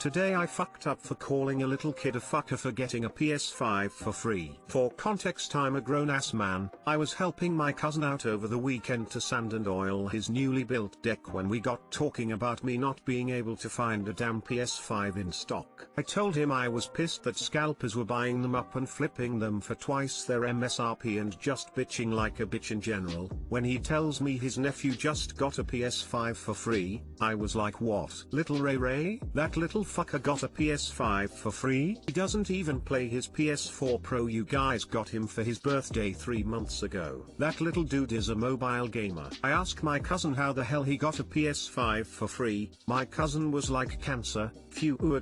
Today I fucked up for calling a little kid a fucker for getting a PS5 for free. For context, I'm a grown-ass man. I was helping my cousin out over the weekend to sand and oil his newly built deck when we got talking about me not being able to find a damn PS5 in stock. I told him I was pissed that scalpers were buying them up and flipping them for twice their MSRP and just bitching like a bitch in general. When he tells me his nephew just got a PS5 for free, I was like, what? Little Ray? That little fucker got a PS5 for free? He doesn't even play his PS4 Pro. You guys got him for his birthday 3 months ago. That little dude is a mobile gamer. I asked my cousin how the hell he got a PS5 for free. My cousin was like, cancer, phew.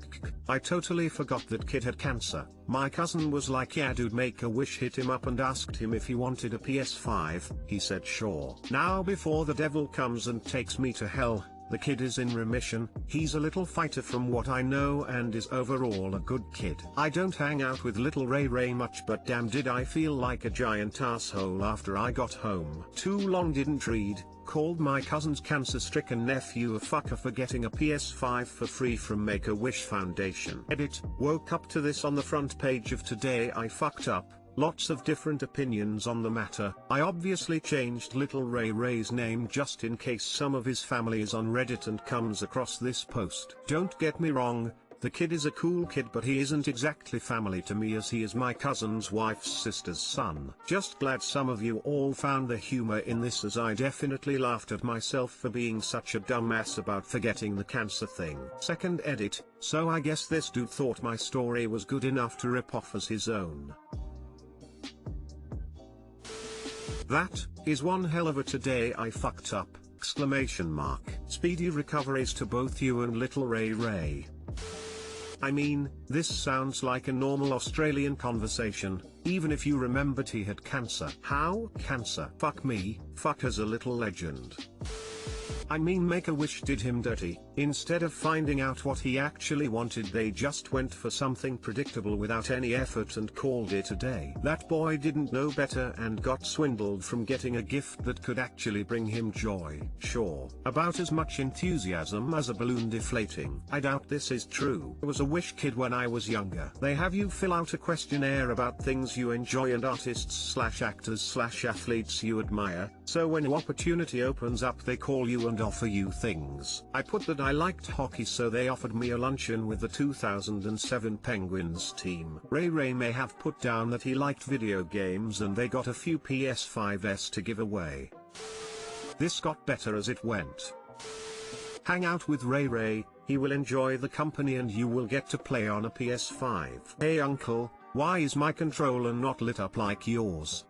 I totally forgot that kid had cancer. My cousin was like, yeah dude, Make-A-Wish hit him up and asked him if he wanted a PS5. He said sure. Now before the devil comes and takes me to hell, the kid is in remission. He's a little fighter from what I know and is overall a good kid. I don't hang out with little Ray much, but damn did I feel like a giant asshole after I got home. Too long didn't read. Called my cousin's cancer-stricken nephew a fucker for getting a PS5 for free from Make-A-Wish Foundation. Edit. Woke up to this on the front page of Today I Fucked Up. Lots of different opinions on the matter. I obviously changed little Ray's name just in case some of his family is on Reddit and comes across this post. Don't get me wrong, the kid is a cool kid, but he isn't exactly family to me as he is my cousin's wife's sister's son. Just glad some of you all found the humor in this, as I definitely laughed at myself for being such a dumbass about forgetting the cancer thing. Second edit. So I guess this dude thought my story was good enough to rip off as his own. That is one hell of a Today I Fucked Up! Speedy recoveries to both you and little Ray. I mean, this sounds like a normal Australian conversation, even if you remembered he had cancer. How? Cancer? Fuck me, fucker's a little legend. I mean, Make-A-Wish did him dirty. Instead of finding out what he actually wanted, they just went for something predictable without any effort and called it a day. That boy didn't know better and got swindled from getting a gift that could actually bring him joy. Sure, about as much enthusiasm as a balloon deflating. I doubt this is true. I was a Wish kid when I was younger. They have you fill out a questionnaire about things you enjoy and artists/actors/athletes you admire, so when an opportunity opens up they call you and offer you things. I put that I liked hockey, so they offered me a luncheon with the 2007 Penguins team. Ray may have put down that he liked video games and they got a few PS5s to give away. This got better as it went. Hang out with Ray, he will enjoy the company and you will get to play on a PS5. Hey uncle, why is my controller not lit up like yours?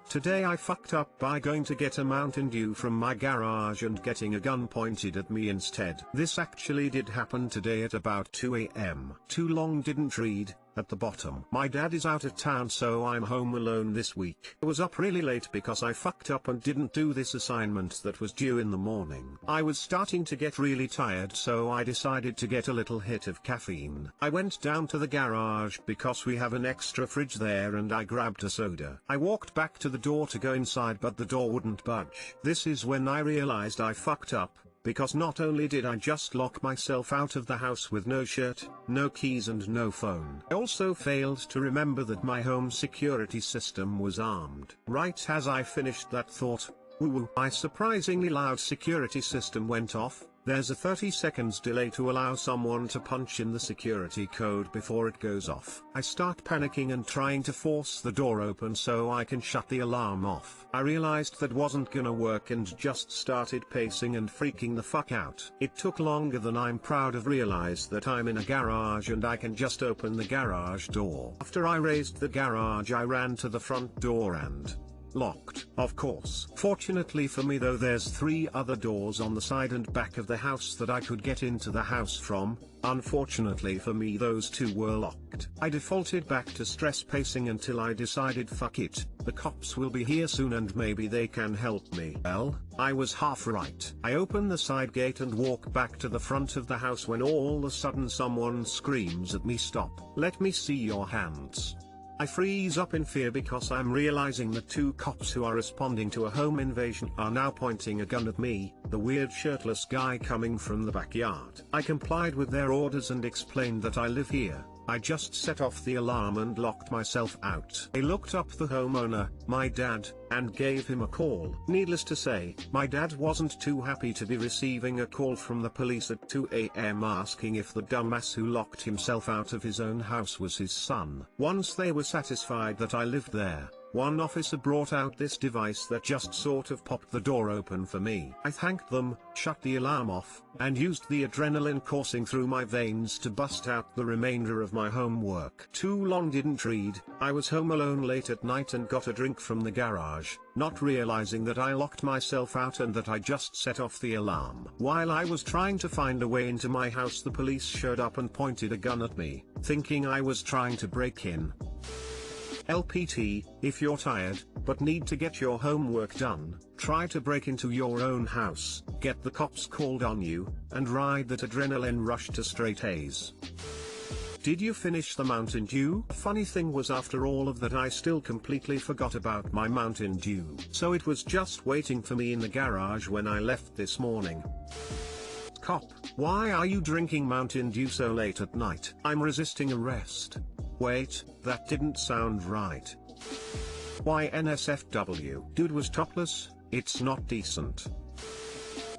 Today I fucked up by going to get a Mountain Dew from my garage and getting a gun pointed at me instead. This actually did happen today at about 2 AM. Too long didn't read. At the bottom, my dad is out of town, so I'm home alone this week. I was up really late because I fucked up and didn't do this assignment that was due in the morning. I was starting to get really tired, so I decided to get a little hit of caffeine. I went down to the garage because we have an extra fridge there and I grabbed a soda. I walked back to the door to go inside, but the door wouldn't budge. This is when I realized I fucked up, because not only did I just lock myself out of the house with no shirt, no keys and no phone, I also failed to remember that my home security system was armed. Right as I finished that thought, my surprisingly loud security system went off. There's a 30 seconds delay to allow someone to punch in the security code before it goes off. I start panicking and trying to force the door open so I can shut the alarm off. I realized that wasn't gonna work and just started pacing and freaking the fuck out. It took longer than I'm proud of. Realized that I'm in a garage and I can just open the garage door. After I raised the garage, I ran to the front door and locked, of course. Fortunately for me though, there's 3 other doors on the side and back of the house that I could get into the house from. Unfortunately for me, those 2 were locked. I defaulted back to stress pacing until I decided, fuck it, the cops will be here soon and maybe they can help me. Well, I was half right. I open the side gate and walk back to the front of the house when all of a sudden someone screams at me, "Stop. Let me see your hands." I freeze up in fear because I'm realizing that two cops who are responding to a home invasion are now pointing a gun at me, the weird shirtless guy coming from the backyard. I complied with their orders and explained that I live here. I just set off the alarm and locked myself out. I looked up the homeowner, my dad, and gave him a call. Needless to say, my dad wasn't too happy to be receiving a call from the police at 2 a.m. asking if the dumbass who locked himself out of his own house was his son. Once they were satisfied that I lived there, one officer brought out this device that just sort of popped the door open for me. I thanked them, shut the alarm off, and used the adrenaline coursing through my veins to bust out the remainder of my homework. Too long didn't read. I was home alone late at night and got a drink from the garage, not realizing that I locked myself out and that I just set off the alarm. While I was trying to find a way into my house, the police showed up and pointed a gun at me, thinking I was trying to break in. LPT, if you're tired, but need to get your homework done, try to break into your own house, get the cops called on you, and ride that adrenaline rush to straight A's. Did you finish the Mountain Dew? Funny thing was, after all of that I still completely forgot about my Mountain Dew. So it was just waiting for me in the garage when I left this morning. Cop, why are you drinking Mountain Dew so late at night? I'm resisting arrest. Wait, that didn't sound right. Why NSFW? Dude was topless, it's not decent.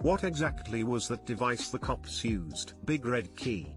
What exactly was that device the cops used? Big red key.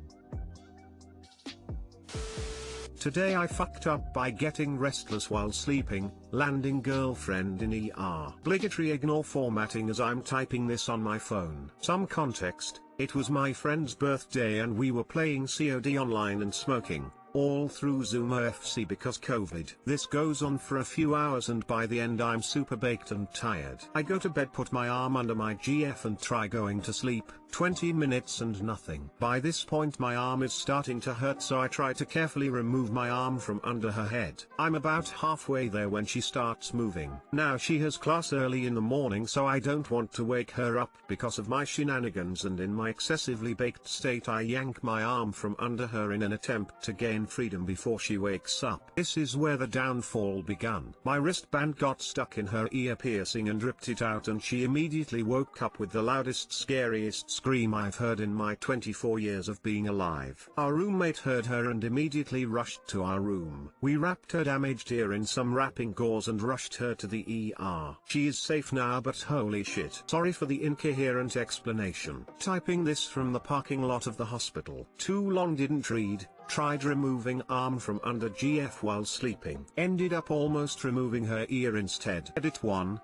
Today I fucked up by getting restless while sleeping, landing girlfriend in ER. Obligatory ignore formatting as I'm typing this on my phone. Some context, it was my friend's birthday and we were playing COD online and smoking, all through Zoom FC because COVID. This goes on for a few hours and by the end I'm super baked and tired. I go to bed, put my arm under my GF and try going to sleep. 20 minutes and nothing. By this point my arm is starting to hurt, so I try to carefully remove my arm from under her head. I'm about halfway there when she starts moving. Now she has class early in the morning, so I don't want to wake her up because of my shenanigans, and in my excessively baked state I yank my arm from under her in an attempt to gain freedom before she wakes up. This is where the downfall began. My wristband got stuck in her ear piercing and ripped it out, and she immediately woke up with the loudest, scariest scream I've heard in my 24 years of being alive. Our roommate heard her and immediately rushed to our room. We wrapped her damaged ear in some wrapping gauze and rushed her to the ER. She is safe now, but holy shit. Sorry for the incoherent explanation. Typing this from the parking lot of the hospital. Too long didn't read. Tried removing arm from under GF while sleeping. Ended up almost removing her ear instead. Edit 1.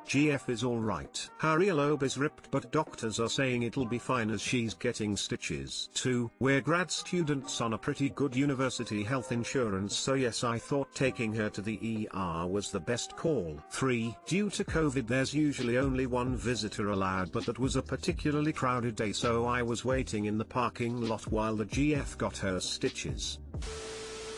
GF is alright. Her earlobe is ripped, but doctors are saying it'll be fine as she's getting stitches. 2. We're grad students on a pretty good university health insurance, so yes, I thought taking her to the ER was the best call. 3. Due to COVID there's usually only one visitor allowed, but that was a particularly crowded day, so I was waiting in the parking lot while the GF got her stitches.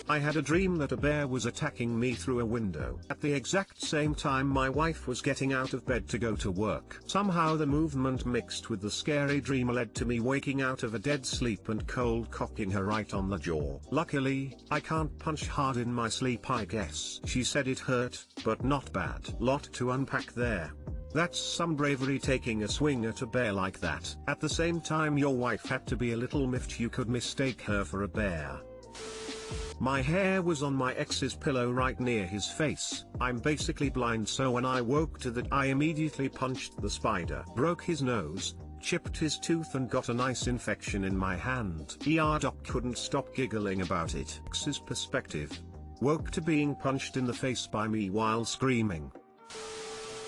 I had a dream that a bear was attacking me through a window. At the exact same time my wife was getting out of bed to go to work. Somehow the movement mixed with the scary dream led to me waking out of a dead sleep and cold cocking her right on the jaw. Luckily, I can't punch hard in my sleep, I guess. She said it hurt, but not bad. Lot to unpack there. That's some bravery, taking a swing at a bear like that. At the same time your wife had to be a little miffed you could mistake her for a bear. My hair was on my ex's pillow right near his face. I'm basically blind, so when I woke to that I immediately punched the spider. Broke his nose, chipped his tooth and got a nice infection in my hand. ER doc couldn't stop giggling about it. Ex's perspective. Woke to being punched in the face by me while screaming.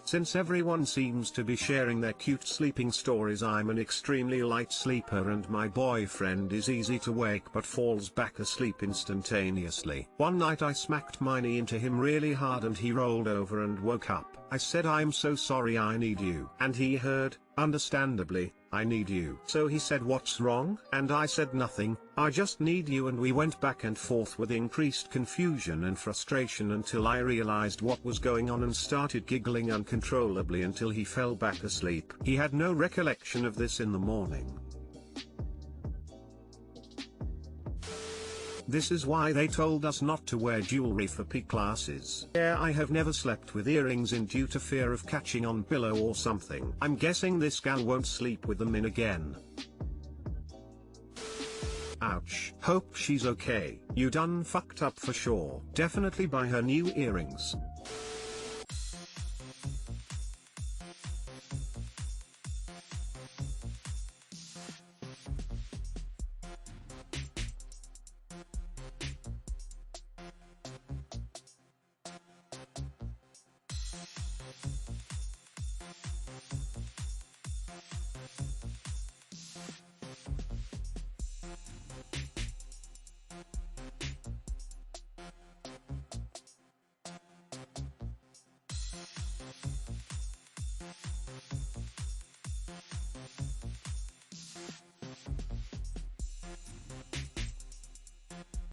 Since everyone seems to be sharing their cute sleeping stories, I'm an extremely light sleeper and my boyfriend is easy to wake but falls back asleep instantaneously. One night I smacked my knee into him really hard and he rolled over and woke up. I said, "I'm so sorry, I need you." And he heard, understandably, "I need you." So he said, "What's wrong?" And I said, "Nothing, I just need you." And we went back and forth with increased confusion and frustration until I realized what was going on and started giggling uncontrollably until he fell back asleep. He had no recollection of this in the morning. This is why they told us not to wear jewelry for P classes. Yeah, I have never slept with earrings in due to fear of catching on pillow or something. I'm guessing this gal won't sleep with them in again. Ouch. Hope she's okay. You done fucked up for sure. Definitely buy her new earrings.